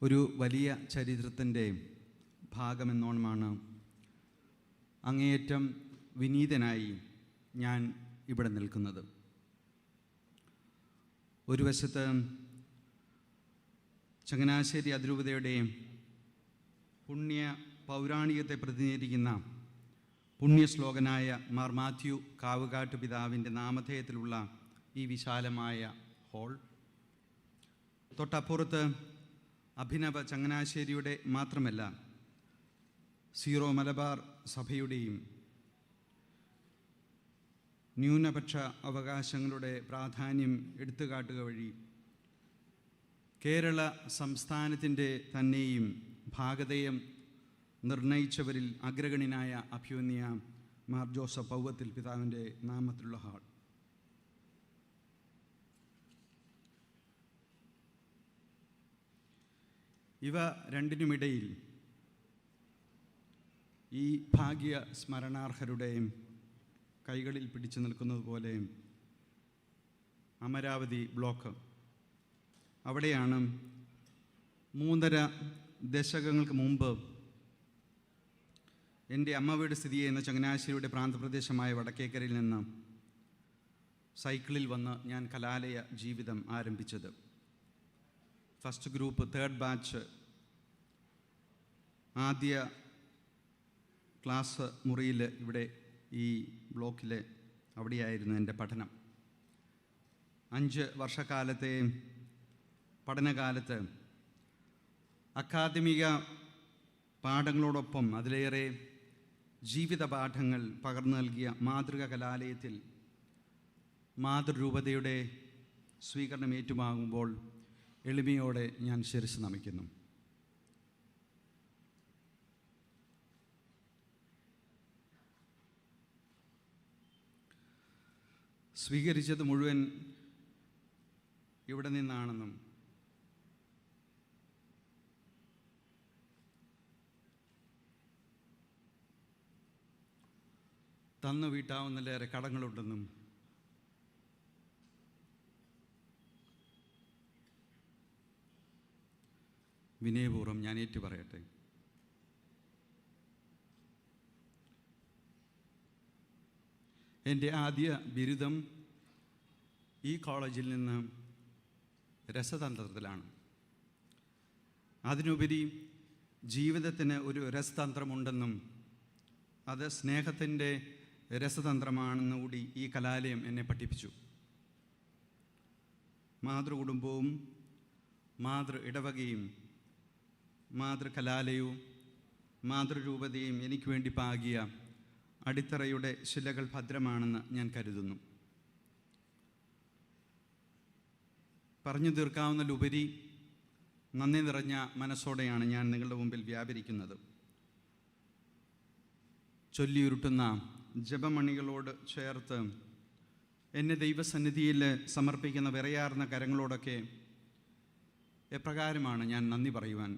ഒരു വലിയ ചരിത്രത്തിൻ്റെ ഭാഗമെന്നോണമാണ് അങ്ങേയറ്റം വിനീതനായി ഞാൻ ഇവിടെ നിൽക്കുന്നത്. ഒരു വശത്ത് ചങ്ങനാശ്ശേരി അതിരൂപതയുടെ പുണ്യ പൗരാണികത്തെ പ്രതിനിധീകരിക്കുന്ന പുണ്യശ്ലോകനായ മാർ മാത്യു കാവുകാട്ട് പിതാവിൻ്റെ നാമധേയത്തിലുള്ള ഈ വിശാലമായ ഹാൾ, തൊട്ടപ്പുറത്ത് അഭിനവ ചങ്ങനാശ്ശേരിയുടെ മാത്രമല്ല സീറോ മലബാർ സഭയുടെയും ന്യൂനപക്ഷ അവകാശങ്ങളുടെ പ്രാധാന്യം എടുത്തുകാട്ടുക വഴി കേരള സംസ്ഥാനത്തിൻ്റെ തന്നെയും ഭാഗധേയം നിർണയിച്ചവരിൽ അഗ്രഗണ്യനായ അഭിവന്യ മാർ ജോസഫ് പൗവത്തിൽ പിതാവിൻ്റെ നാമത്തിലുള്ള ഹാൾ. ഇവ രണ്ടിനുമിടയിൽ ഈ ഭാഗ്യ സ്മരണാർഹരുടെ കൈകളിൽ പിടിച്ചു നിൽക്കുന്നത് പോലെ അമരാവതി ബ്ലോക്ക്. അവിടെയാണ് 3.5 ദശകങ്ങൾക്ക് മുമ്പ് എൻ്റെ അമ്മ വീട് സ്ഥിതി ചെയ്യുന്ന ചങ്ങനാശ്ശേരിയുടെ പ്രാന്തപ്രദേശമായ വടക്കേക്കരയിൽ നിന്ന് സൈക്കിളിൽ വന്ന് ഞാൻ കലാലയ ജീവിതം ആരംഭിച്ചത്. ഫസ്റ്റ് ഗ്രൂപ്പ് 3rd ബാച്ച് ആദ്യ ക്ലാസ് മുറിയിൽ ഇവിടെ ഈ ബ്ലോക്കിൽ അവിടെയായിരുന്നു എൻ്റെ പഠനം. 5 വർഷക്കാലത്തെ പഠനകാലത്ത് അക്കാദമിക പാഠങ്ങളോടൊപ്പം അതിലേറെ ജീവിത പാഠങ്ങൾ പകർന്നു നൽകിയ മാതൃക കലാലയത്തിൽ മാതൃരൂപതയുടെ സ്വീകരണം ഏറ്റുവാങ്ങുമ്പോൾ എളിമയോടെ ഞാൻ ശിരസ്സ് നമിക്കുന്നു. സ്വീകരിച്ചത് മുഴുവൻ ഇവിടെ നിന്നാണെന്നും തന്നു വീട്ടാവുന്നതിലേറെ കടങ്ങളുണ്ടെന്നും വിനയപൂർവ്വം ഞാൻ ഏറ്റുപറയട്ടെ. എൻ്റെ ആദ്യ ബിരുദം ഈ കോളേജിൽ നിന്ന് രസതന്ത്രത്തിലാണ്. അതിനുപരി ജീവിതത്തിന് ഒരു രസതന്ത്രമുണ്ടെന്നും അത് സ്നേഹത്തിൻ്റെ രസതന്ത്രമാണെന്ന് കൂടി ഈ കലാലയം എന്നെ പഠിപ്പിച്ചു. മാതൃകുടുംബവും മാതൃ ഇടവകയും മാതൃകലാലയവും മാതൃരൂപതയും എനിക്ക് വേണ്ടി പാകിയ അടിത്തറയുടെ ശിലകൾ ഭദ്രമാണെന്ന് ഞാൻ കരുതുന്നു. പറഞ്ഞു തീർക്കാവുന്നതിലുപരി നന്ദി നിറഞ്ഞ മനസ്സോടെയാണ് ഞാൻ നിങ്ങളുടെ മുമ്പിൽ വ്യാപരിക്കുന്നത്. ചൊല്ലിയുരുട്ടുന്ന ജപമണികളോട് ചേർത്ത് എന്നെ ദൈവസന്നിധിയിൽ സമർപ്പിക്കുന്ന വിറയാർന്ന കരങ്ങളോടൊക്കെ എപ്രകാരമാണ് ഞാൻ നന്ദി പറയുവാൻ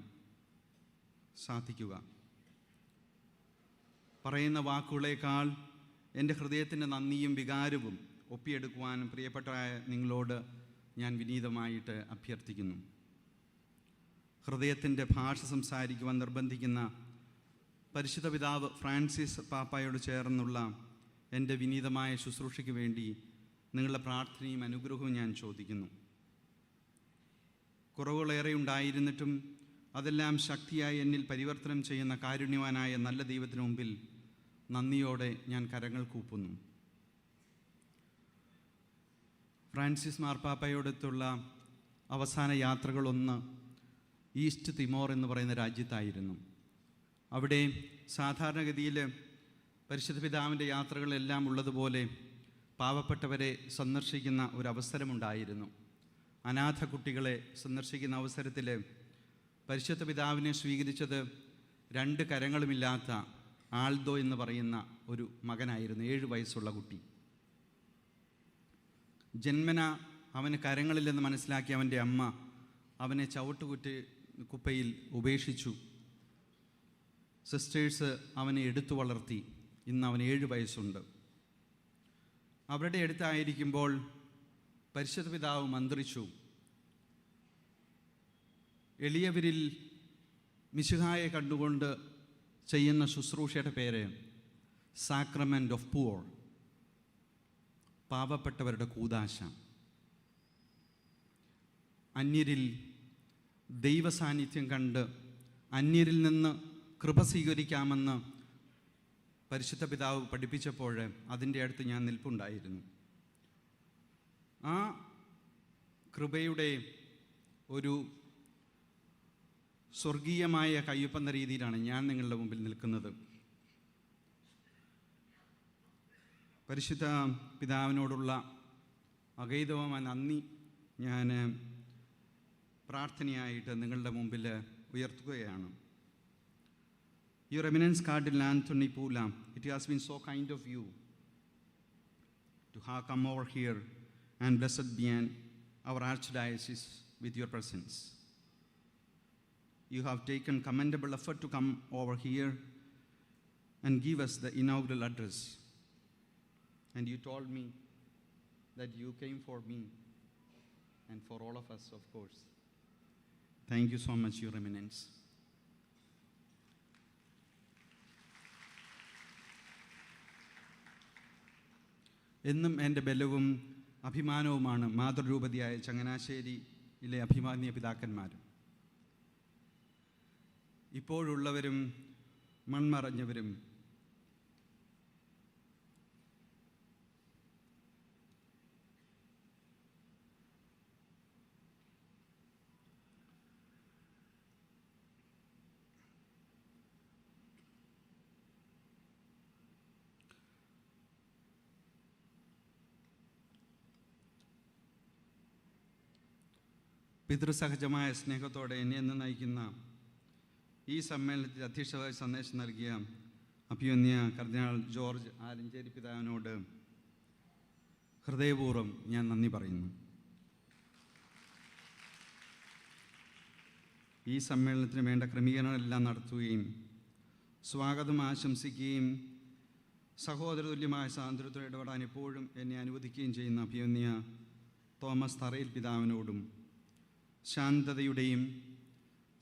സാധിക്കുക? പറയുന്ന വാക്കുകളേക്കാൾ എൻ്റെ ഹൃദയത്തിൻ്റെ നന്ദിയും വികാരവും ഒപ്പിയെടുക്കുവാനും പ്രിയപ്പെട്ടവരായ നിങ്ങളോട് ഞാൻ വിനീതമായിട്ട് അഭ്യർത്ഥിക്കുന്നു. ഹൃദയത്തിൻ്റെ ഭാഷ സംസാരിക്കുവാൻ നിർബന്ധിക്കുന്ന പരിശുദ്ധ പിതാവ് ഫ്രാൻസിസ് പാപ്പായോട് ചേർന്നുള്ള എൻ്റെ വിനീതമായ ശുശ്രൂഷയ്ക്ക് വേണ്ടി നിങ്ങളുടെ പ്രാർത്ഥനയും അനുഗ്രഹവും ഞാൻ ചോദിക്കുന്നു. കുറവുകളേറെ ഉണ്ടായിരുന്നിട്ടും അതെല്ലാം ശക്തിയായി എന്നിൽ പരിവർത്തനം ചെയ്യുന്ന കാരുണ്യവാനായ നല്ല ദൈവത്തിന് മുമ്പിൽ നന്ദിയോടെ ഞാൻ കരങ്ങൾ കൂപ്പുന്നു. ഫ്രാൻസിസ് മാർപ്പാപ്പയോടൊത്തുള്ള അവസാന യാത്രകളൊന്ന് ഈസ്റ്റ് തിമോർ എന്ന് പറയുന്ന രാജ്യത്തായിരുന്നു. അവിടെ സാധാരണഗതിയിൽ പരിശുദ്ധ പിതാവിൻ്റെ യാത്രകളെല്ലാം ഉള്ളതുപോലെ പാവപ്പെട്ടവരെ സന്ദർശിക്കുന്ന ഒരവസരമുണ്ടായിരുന്നു. അനാഥ കുട്ടികളെ സന്ദർശിക്കുന്ന അവസരത്തിൽ പരിശുദ്ധ പിതാവിനെ സ്വീകരിച്ചത് 2 കരങ്ങളുമില്ലാത്ത ആൽദോ എന്ന് പറയുന്ന ഒരു മകനായിരുന്നു. 7 വയസ്സുള്ള കുട്ടി. ജന്മന അവന് കരങ്ങളില്ലെന്ന് മനസ്സിലാക്കി അവൻ്റെ അമ്മ അവനെ കുപ്പയിൽ ഉപേക്ഷിച്ചു. സിസ്റ്റേഴ്സ് അവനെ എടുത്തു വളർത്തി. ഇന്ന് അവന് 7 വയസ്സുണ്ട്. അവരുടെ അടുത്തായിരിക്കുമ്പോൾ പരിശുദ്ധ പിതാവ് മന്ത്രിച്ചു, എളിയവരിൽ മിശിഹായെ കണ്ടുകൊണ്ട് ചെയ്യുന്ന ശുശ്രൂഷയുടെ പേര് സാക്രമെൻ്റ് ഓഫ് പൂർ, പാവപ്പെട്ടവരുടെ കൂദാശ. അന്യരിൽ ദൈവസാന്നിധ്യം കണ്ട് അന്യരിൽ നിന്ന് കൃപ സ്വീകരിക്കാമെന്ന് പരിശുദ്ധ പിതാവ് പഠിപ്പിച്ചപ്പോൾ അതിൻ്റെ അടുത്ത് ഞാൻ നിൽപ്പുണ്ടായിരുന്നു. ആ കൃപയുടെ ഒരു സ്വർഗീയമായ കയ്യൊപ്പെന്ന രീതിയിലാണ് ഞാൻ നിങ്ങളുടെ മുമ്പിൽ നിൽക്കുന്നത്. പരിശുദ്ധ പിതാവിനോടുള്ള അഗൈതവമായ നന്ദി ഞാൻ പ്രാർത്ഥനയായിട്ട് നിങ്ങളുടെ മുമ്പിൽ ഉയർത്തുകയാണ്. Your Eminence Cardinal Anthony Pula, it has been so kind of you to have come over here and blessed be our Archdiocese with your presence. You have taken commendable effort to come over here and give us the inaugural address. And you told me that you came for me and for all of us, of course. Thank you so much, Your Eminence. എന്നും എൻ്റെ ബലവും അഭിമാനവുമാണ് മാതൃരൂപതയായ ചങ്ങനാശ്ശേരിയിലെ അഭിമാന്യ പിതാക്കന്മാർ. ഇപ്പോഴുള്ളവരും മൺമറഞ്ഞവരും പിതൃസഹജമായ സ്നേഹത്തോടെ എന്നെ എന്ന് നയിക്കുന്ന ഈ സമ്മേളനത്തിൽ അധ്യക്ഷതായി സന്ദേശം നൽകിയ അഭിമന്യ കർദിനാൾ ജോർജ് ആലഞ്ചേരി പിതാവിനോട് ഹൃദയപൂർവ്വം ഞാൻ നന്ദി പറയുന്നു. ഈ സമ്മേളനത്തിന് വേണ്ട ക്രമീകരണങ്ങളെല്ലാം നടത്തുകയും സ്വാഗതം ആശംസിക്കുകയും സഹോദരതുല്യമായ സ്വാതന്ത്ര്യത്തോടെ ഇടപെടാൻ എപ്പോഴും എന്നെ അനുവദിക്കുകയും ചെയ്യുന്ന അഭിമന്യ തോമസ് തറയിൽ പിതാവിനോടും ശാന്തതയുടെയും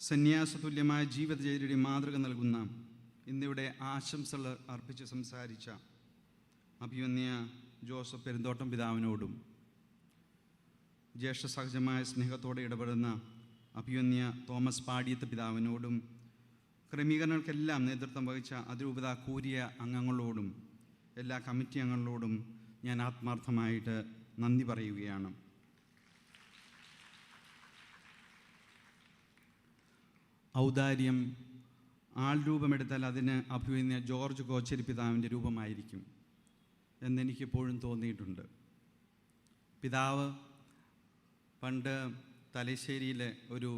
സന്യാസതുല്യമായ ജീവിതചര്യയുടെയും മാതൃക നൽകുന്ന ഇന്നിവിടെ ആശംസകൾ അർപ്പിച്ച് സംസാരിച്ച അഭിമന്യ ജോസഫ് പെരുന്തോട്ടം പിതാവിനോടും ജ്യേഷ്ഠ സഹജമായ സ്നേഹത്തോടെ ഇടപെടുന്ന അഭിമന്യ തോമസ് പാടിയത്ത് പിതാവിനോടും ക്രമീകരണങ്ങൾക്കെല്ലാം നേതൃത്വം വഹിച്ച അതിരൂപത കൂരിയ അംഗങ്ങളോടും എല്ലാ കമ്മിറ്റി അംഗങ്ങളോടും ഞാൻ ആത്മാർത്ഥമായിട്ട് നന്ദി പറയുകയാണ്. ഔദാര്യം ആൾ രൂപമെടുത്താൽ അതിന് അഭിമന്യ ജോർജ് കോച്ചേരി പിതാവിൻ്റെ രൂപമായിരിക്കും എന്നെനിക്കെപ്പോഴും തോന്നിയിട്ടുണ്ട്. പിതാവ് പണ്ട് തലശ്ശേരിയിലെ ഒരു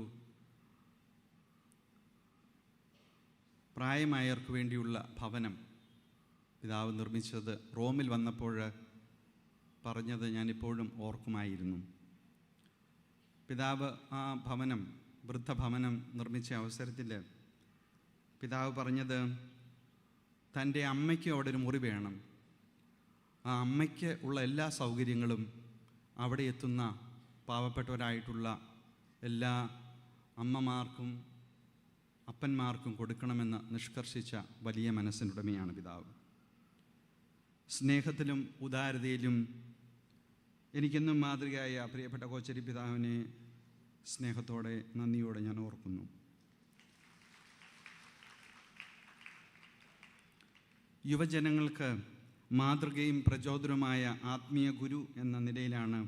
പ്രായമായവർക്ക് വേണ്ടിയുള്ള ഭവനം പിതാവ് നിർമ്മിച്ചത് റോമിൽ വന്നപ്പോൾ പറഞ്ഞത് ഞാനിപ്പോഴും ഓർക്കുമായിരുന്നു. പിതാവ് ആ ഭവനം, വൃദ്ധഭവനം നിർമ്മിച്ച അവസരത്തിൽ പിതാവ് പറഞ്ഞത് തൻ്റെ അമ്മയ്ക്ക് അവിടെ ഒരു മുറി വേണം, ആ അമ്മയ്ക്ക് ഉള്ള എല്ലാ സൗകര്യങ്ങളും അവിടെ എത്തുന്ന പാവപ്പെട്ടവരായിട്ടുള്ള എല്ലാ അമ്മമാർക്കും അപ്പന്മാർക്കും കൊടുക്കണമെന്ന് നിഷ്കർഷിച്ച വലിയ മനസ്സിനുടമയാണ് പിതാവ്. സ്നേഹത്തിലും ഉദാരതയിലും എനിക്കെന്നും മാതൃകയായ പ്രിയപ്പെട്ട കോച്ചേരി പിതാവിനെ സ്നേഹത്തോടെ നന്ദിയോടെ ഞാൻ ഓർക്കുന്നു. യുവജനങ്ങൾക്ക് മാതൃകയും പ്രചോദനവുമായ ആത്മീയ ഗുരു എന്ന നിലയിലാണ്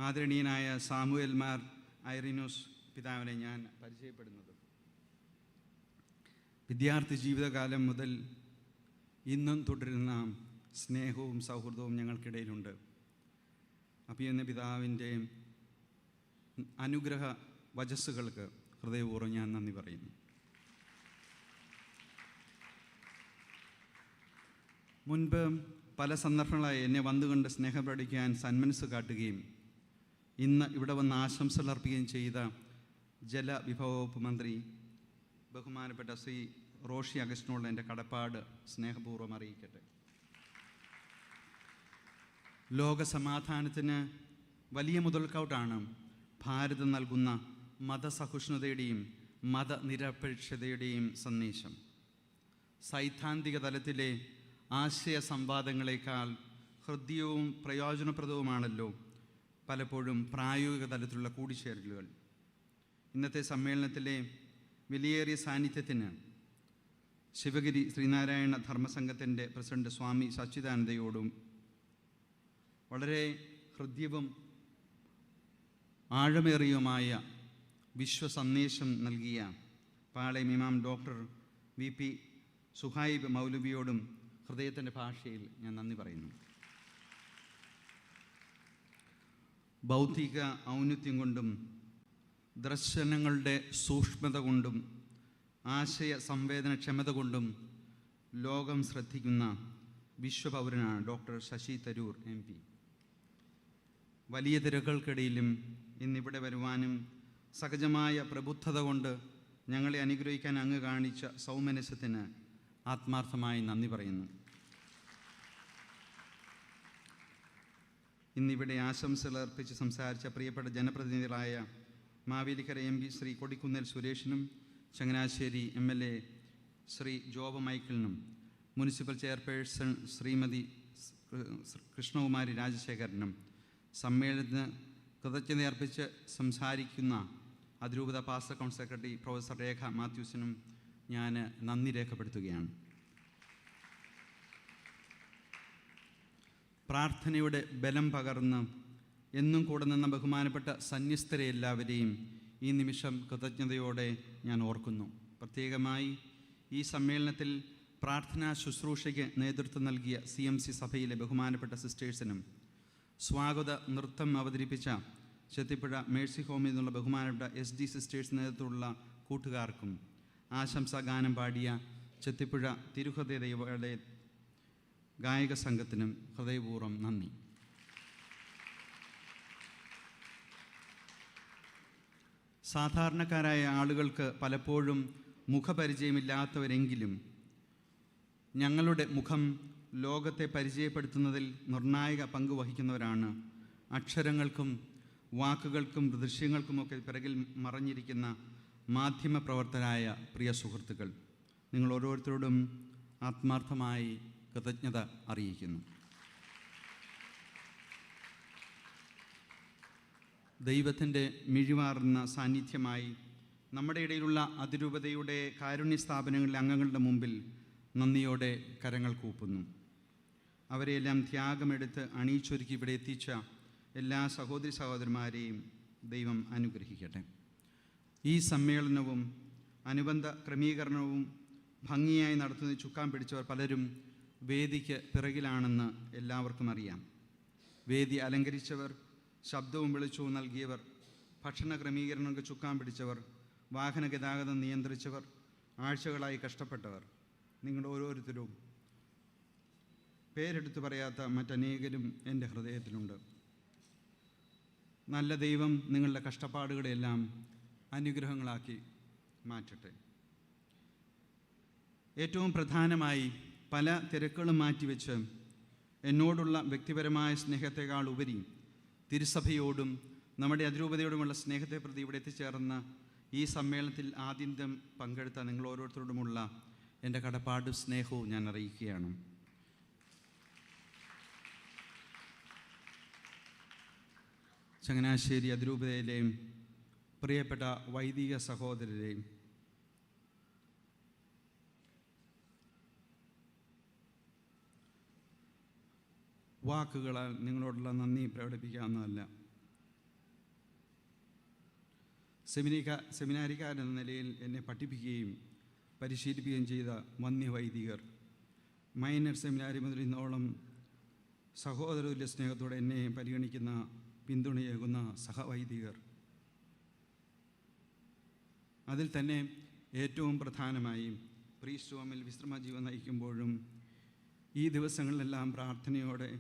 ആദരണീയനായ സാമുവേൽ മാർ ഐറിനോസ് പിതാവിനെ ഞാൻ പരിചയപ്പെടുന്നത്. വിദ്യാർത്ഥി ജീവിതകാലം മുതൽ ഇന്നും തുടരുന്ന സ്നേഹവും സൗഹൃദവും ഞങ്ങൾക്കിടയിലുണ്ട്. അഭിമന്യ പിതാവിൻ്റെ അനുഗ്രഹ വചസ്സുകൾക്ക് ഹൃദയപൂർവ്വം ഞാൻ നന്ദി പറയുന്നു. മുൻപ് പല സന്ദർഭങ്ങളായി എന്നെ വന്നുകൊണ്ട് സ്നേഹം പ്രകടിക്കാൻ സന്മനസ് കാട്ടുകയും ഇന്ന് ഇവിടെ വന്ന് ആശംസകൾ അർപ്പിക്കുകയും ചെയ്ത ജലവിഭവ വകുപ്പ് മന്ത്രി ബഹുമാനപ്പെട്ട ശ്രീ റോഷി അഗസ്റ്റിനോട് എൻ്റെ കടപ്പാട് സ്നേഹപൂർവ്വം അറിയിക്കട്ടെ. ലോക സമാധാനത്തിന് വലിയ മുതൽക്കൗട്ടാണ് ഭാരതം നൽകുന്ന മതസഹിഷ്ണുതയുടെയും മതനിരപേക്ഷതയുടെയും സന്ദേശം. സൈദ്ധാന്തിക തലത്തിലെ ആശയ സംവാദങ്ങളെക്കാൾ ഹൃദ്യവും പ്രയോജനപ്രദവുമാണല്ലോ പലപ്പോഴും പ്രായോഗിക തലത്തിലുള്ള കൂടിച്ചേരലുകൾ. ഇന്നത്തെ സമ്മേളനത്തിലെ വിലയേറിയ സാന്നിധ്യത്തിന് ശിവഗിരി ശ്രീനാരായണ ധർമ്മസംഘത്തിൻ്റെ പ്രസിഡന്റ് സ്വാമി സച്ചിദാനന്ദയോടും വളരെ ഹൃദ്യവും ആഴമേറിയുമായ വിശ്വസന്ദേശം നൽകിയ പാളയം ഇമാം ഡോക്ടർ VP സുഹൈബ് മൗലവിയോടും ഹൃദയത്തിൻ്റെ ഭാഷയിൽ ഞാൻ നന്ദി പറയുന്നു. ബൗദ്ധിക ഔന്നത്യം കൊണ്ടും ദർശനങ്ങളുടെ സൂക്ഷ്മത കൊണ്ടും ആശയ സംവേദനക്ഷമത കൊണ്ടും ലോകം ശ്രദ്ധിക്കുന്ന വിശ്വപൗരനാണ് ഡോക്ടർ ശശി തരൂർ MP. വലിയ തിരക്കുകൾക്കിടയിലും ഇന്നിവിടെ വരുവാനും സഹജമായ പ്രബുദ്ധത കൊണ്ട് ഞങ്ങളെ അനുഗ്രഹിക്കാൻ അങ്ങ് കാണിച്ച സൗമനസ്യത്തിന് ആത്മാർത്ഥമായി നന്ദി പറയുന്നു. ഇന്നിവിടെ ആശംസകൾ അർപ്പിച്ച് സംസാരിച്ച പ്രിയപ്പെട്ട ജനപ്രതിനിധികളായ മാവേലിക്കര MP ശ്രീ കൊടിക്കുന്നിൽ സുരേഷിനും ചങ്ങനാശ്ശേരി MLA ശ്രീ ജോബ് മൈക്കിളിനും മുനിസിപ്പൽ ചെയർപേഴ്സൺ ശ്രീമതി കൃഷ്ണകുമാരി രാജശേഖരനും സമ്മേളനത്തിന് കൃതജ്ഞതയർപ്പിച്ച് സംസാരിക്കുന്ന അതിരൂപത pastor council secretary professor Rekha മാത്യൂസിനും ഞാൻ നന്ദി രേഖപ്പെടുത്തുകയാണ്. പ്രാർത്ഥനയുടെ ബലം പകർന്ന് എന്നും കൂടെ നിന്ന ബഹുമാനപ്പെട്ട സന്യസ്തരെ എല്ലാവരെയും ഈ നിമിഷം കൃതജ്ഞതയോടെ ഞാൻ ഓർക്കുന്നു. പ്രത്യേകമായി ഈ സമ്മേളനത്തിൽ പ്രാർത്ഥനാ ശുശ്രൂഷയ്ക്ക് നേതൃത്വം നൽകിയ CMC സഭയിലെ ബഹുമാനപ്പെട്ട സിസ്റ്റേഴ്സിനും സ്വാഗത നൃത്തം അവതരിപ്പിച്ച ചെത്തിപ്പുഴ മേഴ്സി ഹോമിൽ നിന്നുള്ള ബഹുമാനപ്പെട്ട SD സിസ്റ്റേഴ്സ് നേതൃത്വമുള്ള കൂട്ടുകാർക്കും ആശംസാ ഗാനം പാടിയ ചെത്തിപ്പുഴ തിരുഹൃദയ ദൈവങ്ങളുടെ ഗായക സംഘത്തിനും ഹൃദയപൂർവ്വം നന്ദി. സാധാരണക്കാരായ ആളുകൾക്ക് പലപ്പോഴും മുഖപരിചയമില്ലാത്തവരെങ്കിലും ഞങ്ങളുടെ മുഖം ലോകത്തെ പരിചയപ്പെടുത്തുന്നതിൽ നിർണായക പങ്ക് വഹിക്കുന്നവരാണ് അക്ഷരങ്ങൾക്കും വാക്കുകൾക്കും ദൃശ്യങ്ങൾക്കുമൊക്കെ പിറകിൽ മറഞ്ഞിരിക്കുന്ന മാധ്യമപ്രവർത്തകരായ പ്രിയ സുഹൃത്തുക്കൾ. നിങ്ങൾ ഓരോരുത്തരോടും ആത്മാർത്ഥമായി കൃതജ്ഞത അറിയിക്കുന്നു. ദൈവത്തിൻ്റെ മിഴിവാർന്ന സാന്നിധ്യമായി നമ്മുടെ ഇടയിലുള്ള അതിരൂപതയുടെ കാരുണ്യ സ്ഥാപനങ്ങളിലെ അംഗങ്ങളുടെ മുമ്പിൽ നന്ദിയോടെ കരങ്ങൾ കൂപ്പുന്നു. അവരെയെല്ലാം ത്യാഗമെടുത്ത് അണിയിച്ചൊരുക്കി ഇവിടെ എത്തിച്ച എല്ലാ സഹോദരി സഹോദരന്മാരെയും ദൈവം അനുഗ്രഹിക്കട്ടെ. ഈ സമ്മേളനവും അനുബന്ധ ക്രമീകരണവും ഭംഗിയായി നടത്തുന്ന ചുക്കാൻ പിടിച്ചവർ പലരും വേദിക്ക് പിറകിലാണെന്ന് എല്ലാവർക്കും അറിയാം. വേദി അലങ്കരിച്ചവർ, ശബ്ദവും വെളിച്ചവും നൽകിയവർ, ഭക്ഷണ ക്രമീകരണങ്ങൾക്ക് ചുക്കാൻ പിടിച്ചവർ, വാഹന ഗതാഗതം നിയന്ത്രിച്ചവർ, ആഴ്ചകളായി കഷ്ടപ്പെട്ടവർ, നിങ്ങൾ ഓരോരുത്തരും പേരെടുത്ത് പറയാത്ത മറ്റനേകരും എൻ്റെ ഹൃദയത്തിലുണ്ട്. നല്ല ദൈവം നിങ്ങളുടെ കഷ്ടപ്പാടുകളെല്ലാം അനുഗ്രഹങ്ങളാക്കി മാറ്റട്ടെ. ഏറ്റവും പ്രധാനമായി പല തിരക്കുകളും മാറ്റിവെച്ച് എന്നോടുള്ള വ്യക്തിപരമായ സ്നേഹത്തെക്കാൾ ഉപരി തിരുസഭയോടും നമ്മുടെ അതിരൂപതയോടുമുള്ള സ്നേഹത്തെ പ്രതി ഇവിടെ എത്തിച്ചേർന്ന ഈ സമ്മേളനത്തിൽ ആദ്യം പങ്കെടുത്ത നിങ്ങൾ ഓരോരുത്തരോടുമുള്ള എൻ്റെ കടപ്പാടും സ്നേഹവും ഞാൻ അറിയിക്കുകയാണ്. ചങ്ങനാശ്ശേരി അതിരൂപതയിലെയും പ്രിയപ്പെട്ട വൈദിക സഹോദരരെയും വാക്കുകളാൽ നിങ്ങളോടുള്ള നന്ദി പ്രകടിപ്പിക്കാവുന്നതല്ല. സെമിനാരിക്കാരെന്ന നിലയിൽ എന്നെ പഠിപ്പിക്കുകയും പരിശീലിപ്പിക്കുകയും ചെയ്ത വന്യ വൈദികർ, മൈനർ സെമിനാരി മുതൽ ഇന്നോളം സഹോദരതുല്യ സ്നേഹത്തോടെ എന്നെ പരിഗണിക്കുന്ന പിന്തുണയേകുന്ന സഹവൈദികർ, അതിൽ തന്നെ ഏറ്റവും പ്രധാനമായി പ്രീസ്റ്റ് ഹോമിൽ വിശ്രമജീവൻ നയിക്കുമ്പോഴും ഈ ദിവസങ്ങളിലെല്ലാം പ്രാർത്ഥനയോടെ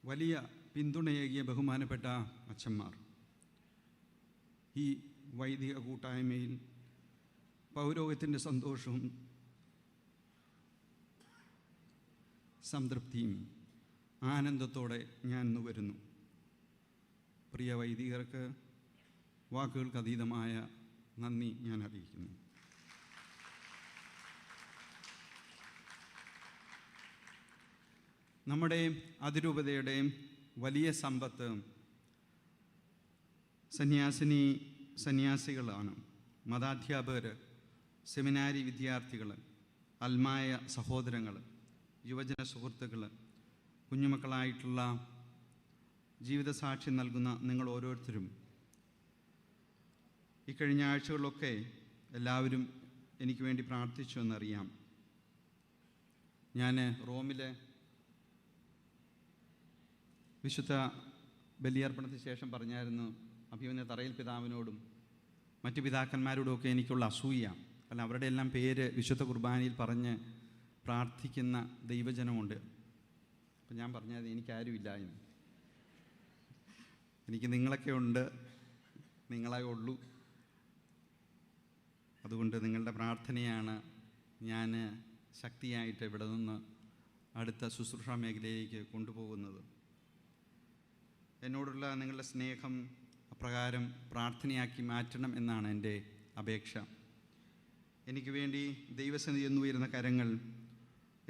വലിയ പിന്തുണയേകിയ ബഹുമാനപ്പെട്ട അച്ഛന്മാർ, ഈ വൈദിക കൂട്ടായ്മയിൽ പൗരോഹിത്യത്തിൻ്റെ സന്തോഷവും സംതൃപ്തിയും ആനന്ദത്തോടെ ഞാൻ ഇന്ന് വരുന്നു. പ്രിയ വൈദികർക്ക് വാക്കുകൾക്ക് അതീതമായ നന്ദി ഞാൻ അറിയിക്കുന്നു. നമ്മുടെ അതിരൂപതയുടെ വലിയ സമ്പത്ത് സന്യാസികളാണ്. മതാധ്യാപകർ, സെമിനാരി വിദ്യാർത്ഥികൾ, അൽമായ സഹോദരങ്ങൾ, യുവജന സുഹൃത്തുക്കൾ, കുഞ്ഞുമക്കളായിട്ടുള്ള ജീവിതസാക്ഷ്യം നൽകുന്ന നിങ്ങൾ ഓരോരുത്തരും ഇക്കഴിഞ്ഞ ആഴ്ചകളിലൊക്കെ എല്ലാവരും എനിക്ക് വേണ്ടി പ്രാർത്ഥിച്ചു എന്നറിയാം. ഞാൻ റോമിലെ വിശുദ്ധ ബലിയർപ്പണത്തിന് ശേഷം പറഞ്ഞായിരുന്നു, അഭിമന്യ തറയിൽ പിതാവിനോടും മറ്റു പിതാക്കന്മാരോടുമൊക്കെ എനിക്കുള്ള അസൂയ. കാരണം അവരുടെ എല്ലാം പേര് വിശുദ്ധ കുർബാനയിൽ പറഞ്ഞ് പ്രാർത്ഥിക്കുന്ന ദൈവജനമുണ്ട്. അപ്പം ഞാൻ പറഞ്ഞത് എനിക്കാരുമില്ല എന്ന്. എനിക്ക് നിങ്ങളൊക്കെ ഉണ്ട്, നിങ്ങളെ ഉള്ളൂ. അതുകൊണ്ട് നിങ്ങളുടെ പ്രാർത്ഥനയാണ് ഞാൻ ശക്തിയായിട്ട് ഇവിടെ നിന്ന് അടുത്ത ശുശ്രൂഷാ മേഖലയിലേക്ക് കൊണ്ടുപോകുന്നത്. എന്നോടുള്ള നിങ്ങളുടെ സ്നേഹം അപ്രകാരം പ്രാർത്ഥനയാക്കി മാറ്റണം എന്നാണ് എൻ്റെ അപേക്ഷ. എനിക്ക് വേണ്ടി ദൈവസന്നിധി എന്നുയരുന്ന കരങ്ങൾ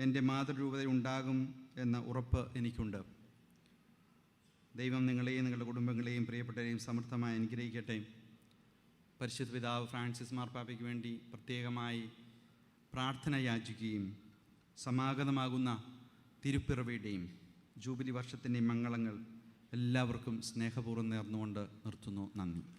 എൻ്റെ മാതൃരൂപതയിൽ ഉണ്ടാകും എന്ന ഉറപ്പ് എനിക്കുണ്ട്. ദൈവം നിങ്ങളെയും നിങ്ങളുടെ കുടുംബങ്ങളെയും പ്രിയപ്പെട്ടവരെയും സമൃദ്ധമായി അനുഗ്രഹിക്കട്ടെ. പരിശുദ്ധ പിതാവ് ഫ്രാൻസിസ് മാർപ്പാപ്പയ്ക്ക് വേണ്ടി പ്രത്യേകമായി പ്രാർത്ഥന യാചിക്കുകയും സമാഗതമാകുന്ന തിരുപ്പിറവിയുടെയും ജൂബിലി വർഷത്തിൻ്റെയും മംഗളങ്ങൾ എല്ലാവർക്കും സ്നേഹപൂർവ്വം നേർന്നുകൊണ്ട് നിർത്തുന്നു. നന്ദി.